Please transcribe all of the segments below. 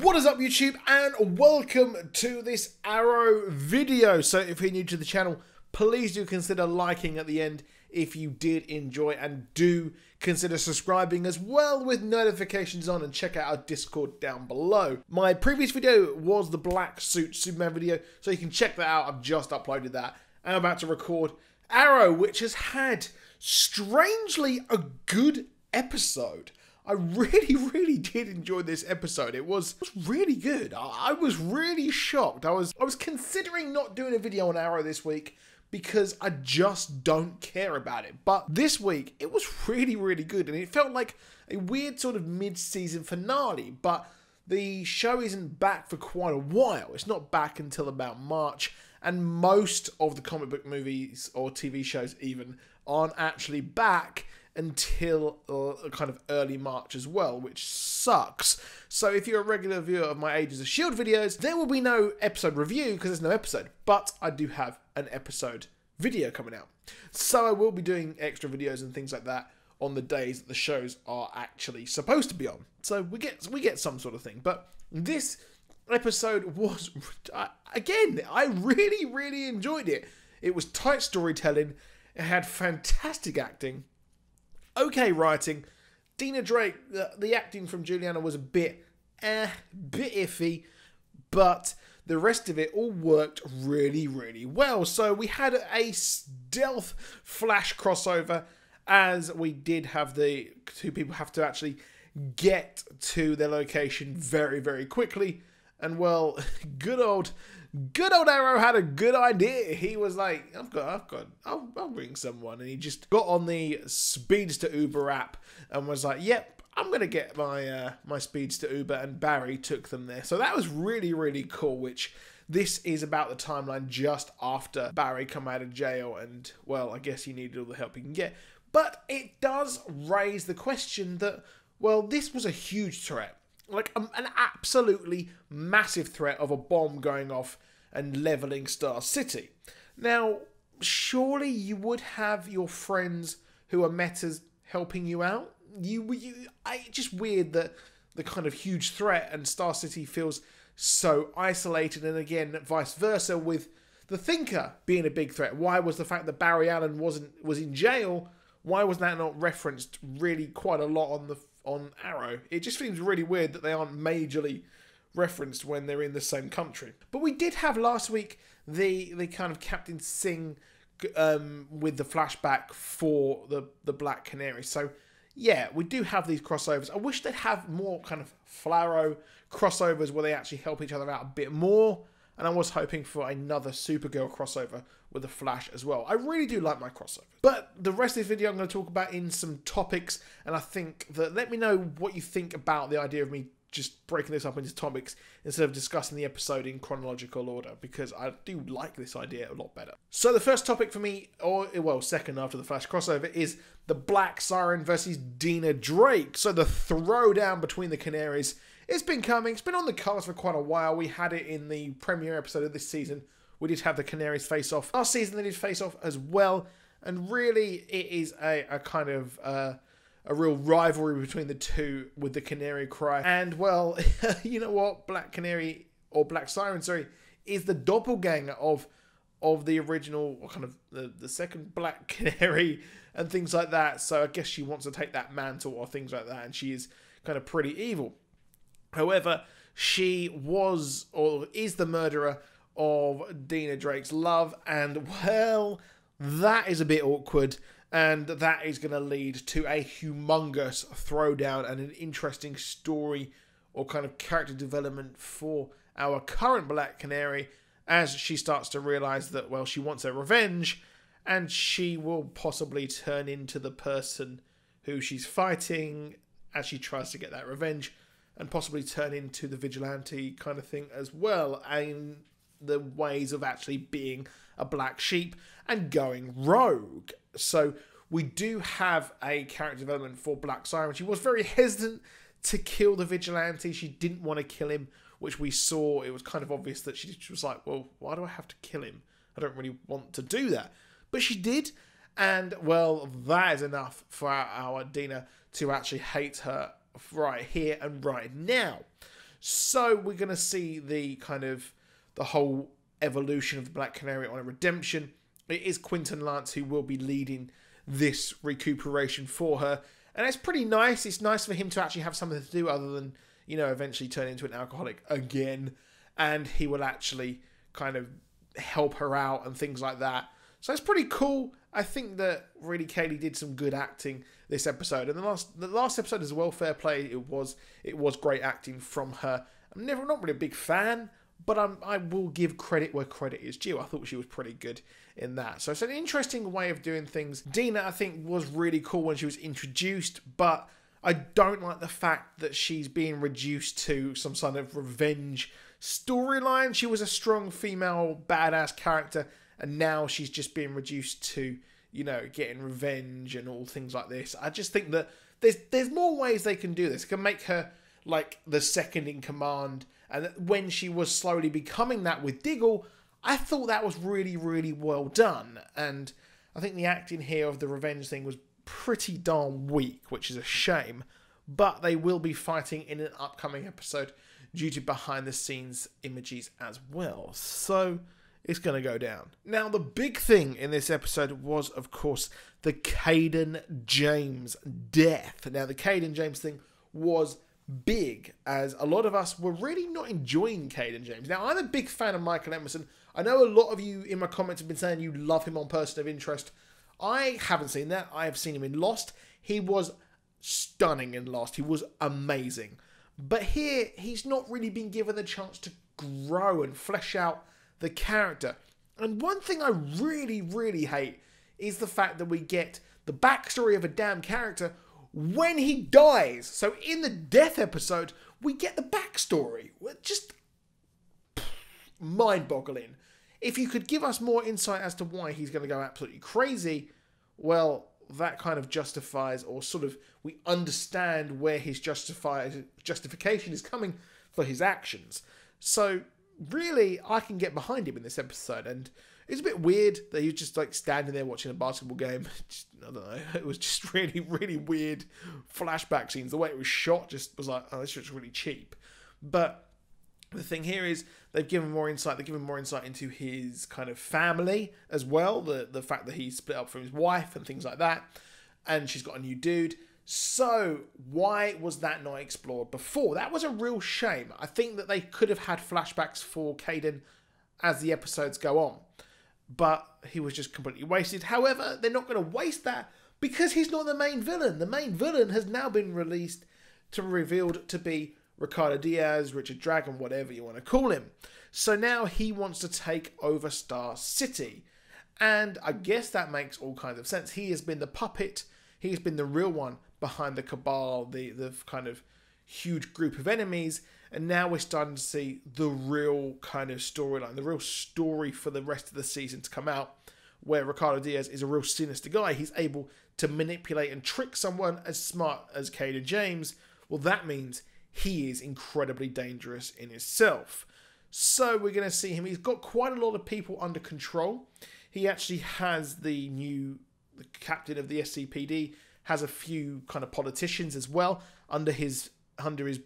What is up YouTube, and welcome to this Arrow video. So if you're new to the channel, please do consider liking at the end if you did enjoy, and do consider subscribing as well with notifications on, and check out our Discord down below. My previous video was the Black Suit Superman video, so you can check that out. I've just uploaded that. I'm about to record Arrow, which has had, strangely, a good episode. I really did enjoy this episode. It was really good. I was really shocked. I was considering not doing a video on Arrow this week because I just don't care about it. But this week, it was really good. And it felt like a weird sort of mid-season finale. But the show isn't back for quite a while. It's not back until about March. And most of the comic book movies or TV shows even aren't actually back until kind of early March as well, which sucks. So if you're a regular viewer of my Agents of S.H.I.E.L.D. videos, there will be no episode review because there's no episode, but I do have an episode video coming out. So I will be doing extra videos and things like that on the days that the shows are actually supposed to be on. So we get some sort of thing. But this episode was, again, I really enjoyed it. It was tight storytelling. It had fantastic acting. Okay writing. Dina Drake, the acting from Juliana was a bit iffy, but the rest of it all worked really well. So we had a stealth Flash crossover, as we did have the two people have to actually get to their location very quickly. And well, good old Arrow had a good idea. He was like, I'll bring someone. And he just got on the Speedster Uber app and was like, yep, I'm going to get my my Speedster Uber. And Barry took them there. So that was really cool, which this is about the timeline just after Barry come out of jail. And, well, I guess he needed all the help he can get. But it does raise the question that, well, this was a huge threat. Like an absolutely massive threat of a bomb going off and leveling Star City. Now, surely you would have your friends who are metas helping you out. It's just weird that the kind of huge threat and Star City feels so isolated, and again, vice versa with the Thinker being a big threat. Why was the fact that Barry Allen was in jail? Why was that not referenced really quite a lot on Arrow? It just seems really weird that they aren't majorly referenced when they're in the same country. But we did have last week the kind of Captain Singh with the flashback for the Black Canary. So yeah, we do have these crossovers. I wish they'd have more kind of Flarrow crossovers where they actually help each other out a bit more. And I was hoping for another Supergirl crossover with the Flash as well. I really do like my crossover. But the rest of this video I'm going to talk about in some topics. And I think that, let me know what you think about the idea of me just breaking this up into topics instead of discussing the episode in chronological order, because I do like this idea a lot better. So the first topic for me, or well, second after the Flash crossover, is the Black Siren versus Dina Drake. So the throwdown between the Canaries. It's been coming. It's been on the cards for quite a while. We had it in the premiere episode of this season. We did have the Canaries face off. Last season they did face off as well. And really it is a kind of a real rivalry between the two with the Canary Cry. And well, you know what? Black Canary, or Black Siren, sorry, is the doppelganger of the original, or kind of the second Black Canary and things like that. So I guess she wants to take that mantle or things like that. And she is kind of pretty evil. However, she was, or is, the murderer of Dina Drake's love, and well, that is a bit awkward, and that is going to lead to a humongous throwdown and an interesting story or kind of character development for our current Black Canary, as she starts to realize that, well, she wants her revenge, and she will possibly turn into the person who she's fighting as she tries to get that revenge, and possibly turn into the vigilante kind of thing as well, and the ways of actually being a black sheep and going rogue. So we do have a character development for Black Siren. She was very hesitant to kill the vigilante. She didn't want to kill him, which we saw. It was kind of obvious that she was like, well, why do I have to kill him? I don't really want to do that. But she did, and well, that is enough for our Dina to actually hate her right here and right now. So we're going to see the whole evolution of the Black Canary on a redemption. It is Quentin Lance who will be leading this recuperation for her. And it's pretty nice. It's nice for him to actually have something to do other than, you know, eventually turn into an alcoholic again. And he will actually kind of help her out and things like that. So it's pretty cool. I think that really Kaylee did some good acting this episode. And the last episode as well, fair play. It was great acting from her. I'm not really a big fan, but I will give credit where credit is due. I thought she was pretty good in that. So it's an interesting way of doing things. Dina, I think, was really cool when she was introduced, but I don't like the fact that she's being reduced to some sort of revenge storyline. She was a strong female badass character, and now she's just being reduced to, you know, getting revenge and all things like this. I just think that there's more ways they can do this. They can make her like the second in command, and when she was slowly becoming that with Diggle, I thought that was really, really well done. And I think the acting here of the revenge thing was pretty darn weak, which is a shame. But they will be fighting in an upcoming episode due to behind the scenes images as well. So it's going to go down. Now, the big thing in this episode was, of course, the Caden James death. Now, the Caden James thing was big, as a lot of us were really not enjoying Caden James. Now, I'm a big fan of Michael Emerson. I know a lot of you in my comments have been saying you love him on Person of Interest. I haven't seen that. I have seen him in Lost. He was stunning in Lost. He was amazing. But here, he's not really been given the chance to grow and flesh out the character. And one thing I really, really hate is the fact that we get the backstory of a damn character when he dies. So in the death episode, we get the backstory. Just mind-boggling. If you could give us more insight as to why he's going to go absolutely crazy, well, that kind of justifies, or sort of we understand where his justification is coming for his actions. So really, I can get behind him in this episode. And it's a bit weird that he was just like standing there watching a basketball game. I don't know. It was just really, really weird flashback scenes. The way it was shot just was like, oh, this was really cheap. But the thing here is they've given more insight. They've given more insight into his kind of family as well. The fact that he split up from his wife and things like that. And she's got a new dude. So why was that not explored before? That was a real shame. I think that they could have had flashbacks for Caden as the episodes go on. But he was just completely wasted. However, they're not going to waste that because he's not the main villain. The main villain has now been revealed to be Ricardo Diaz, Richard Dragon, whatever you want to call him. So now he wants to take over Star City. And I guess that makes all kinds of sense. He has been the puppet. He's been the real one behind the cabal, the kind of huge group of enemies. And now we're starting to see the real kind of storyline, the real story for the rest of the season to come out, where Ricardo Diaz is a real sinister guy. He's able to manipulate and trick someone as smart as Caden James. Well, that means he is incredibly dangerous in itself. So we're going to see him. He's got quite a lot of people under control. He actually has the captain of the SCPD, has a few kind of politicians as well under his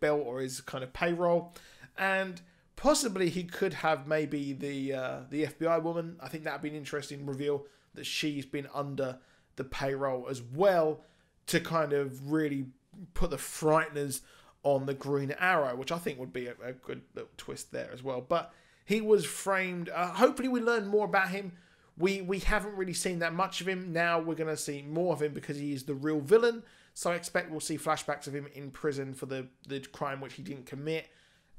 belt or his kind of payroll, and possibly he could have maybe the FBI woman. I think that'd be an interesting reveal that she's been under the payroll as well to kind of really put the frighteners on the Green Arrow, which I think would be a good little twist there as well. But he was framed. Hopefully we learn more about him. We haven't really seen that much of him. Now we're going to see more of him because he is the real villain. So I expect we'll see flashbacks of him in prison for the crime which he didn't commit.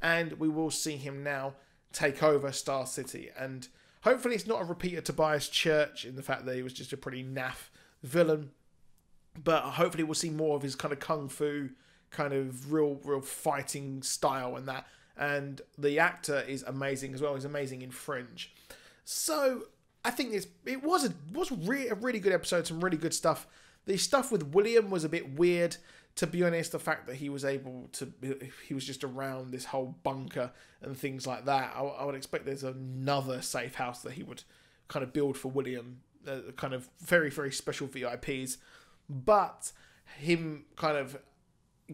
And we will see him now take over Star City. And hopefully it's not a repeat of Tobias Church in the fact that he was just a pretty naff villain. But hopefully we'll see more of his kind of kung fu, kind of real fighting style and that. And the actor is amazing as well. He's amazing in Fringe. So I think it was a really good episode, some really good stuff. The stuff with William was a bit weird, to be honest. The fact that he was just around this whole bunker and things like that. I would expect there's another safe house that he would kind of build for William, kind of very, very special VIPs. But him kind of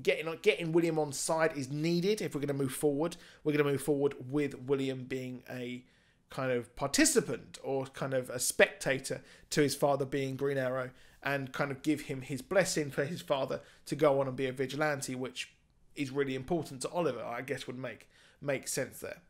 getting William on side is needed if we're going to move forward. We're going to move forward with William being a kind of participant or kind of a spectator to his father being Green Arrow, and kind of give him his blessing for his father to go on and be a vigilante, which is really important to Oliver. I guess would make sense there.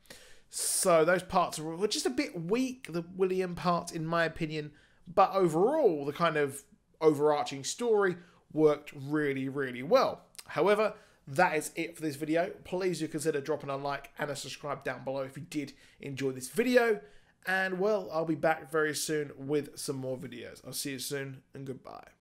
So those parts were just a bit weak, the William part, in my opinion. But overall, the kind of overarching story worked really, really well. However, that is it for this video. Please do consider dropping a like and a subscribe down below if you did enjoy this video. And, well, I'll be back very soon with some more videos. I'll see you soon, and goodbye.